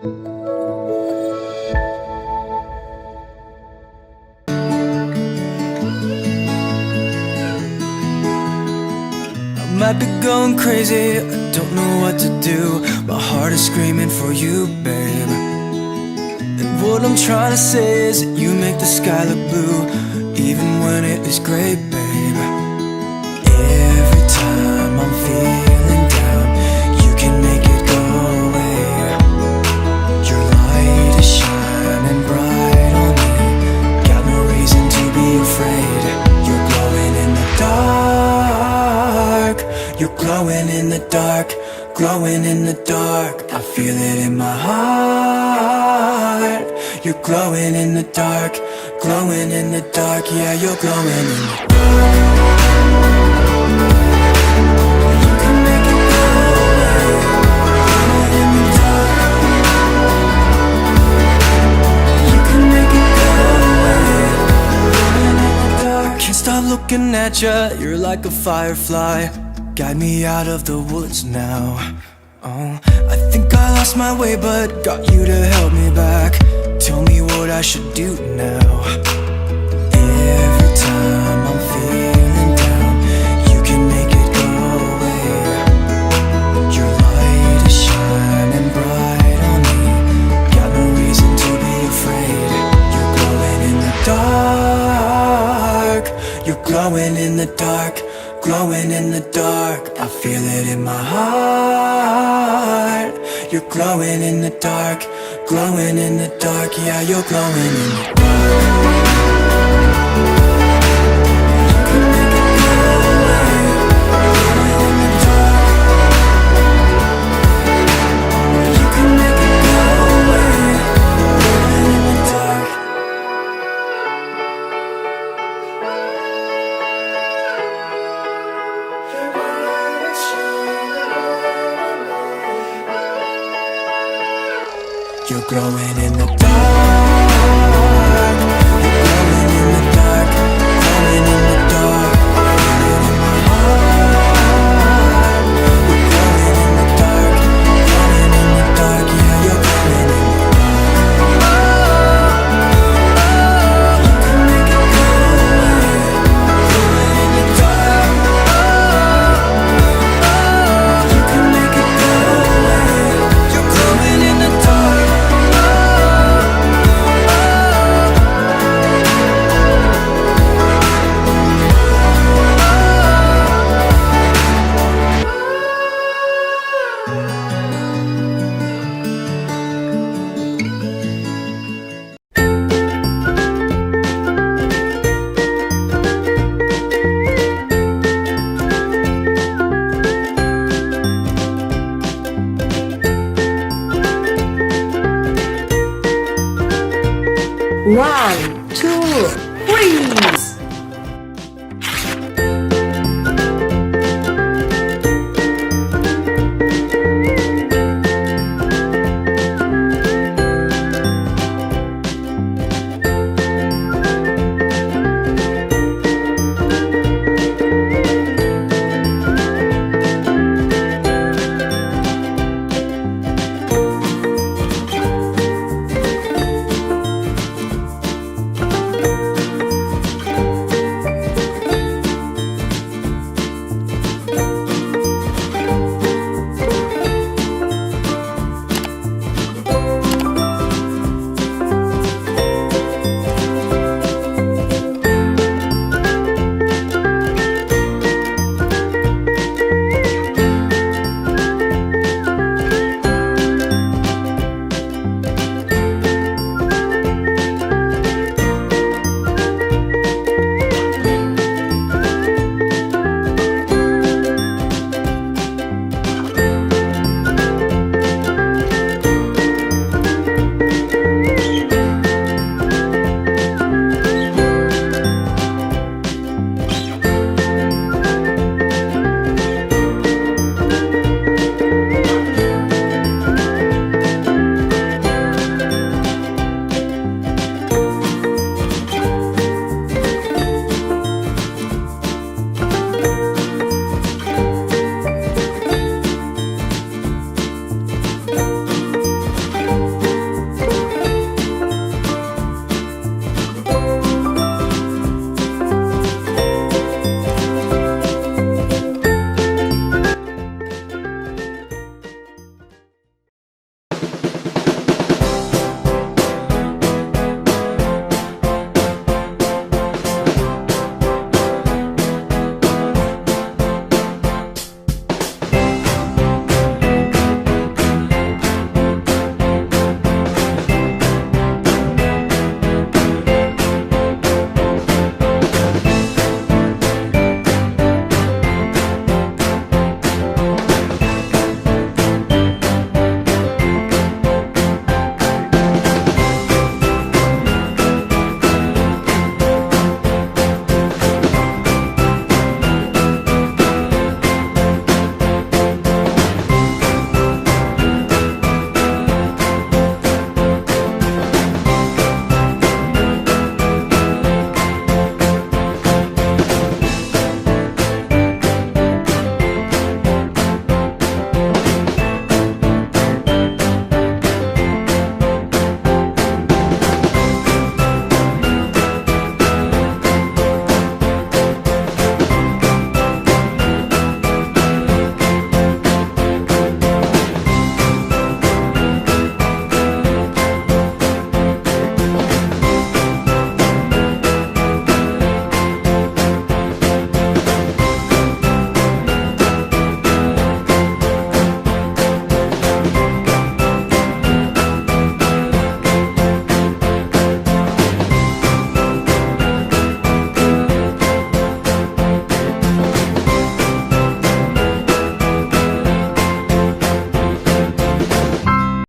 Might be going crazy, I don't know what to do. My heart is screaming for you, babe. And what I'm trying to say is that you make the sky look blue, even when it is gray, babe. Every time I'm feeling down, you can make it go away. Your light is shining bright on me, got no reason to be afraid. You're glowing in the dark, you're glowing in the dark, glowing in the dark. I feel it in my heart. You're glowing in the dark, glowing in the dark. Yeah, you're glowing in the dark. You can make it go away. Glowing in the dark. You can make it go away. Glowing in the dark. Can't stop looking at you, you're like a firefly. Guide me out of the woods now. Oh, I think I lost my way, but got you to help me back. Tell me what I should do now. Every time I'm feeling down, you can make it go away. Your light is shining bright on me, got no reason to be afraid. You're glowing in the dark, you're glowing in the dark, glowing in the dark. I feel it in my heart. You're glowing in the dark, glowing in the dark. Yeah, you're glowing in the dark. You can make it go away. Glowing in the dark. You can make it go away. Glowing in the dark. You're glowing in the dark. You're glowing in the dark, glowing in the dark. Glowing in my heart. You're glowing in the dark, glowing in the dark. Yeah, you're glowing in the dark. You can make it go away. Glowing in the dark. You can make it go away. You're glowing in the dark. One, two, freeze!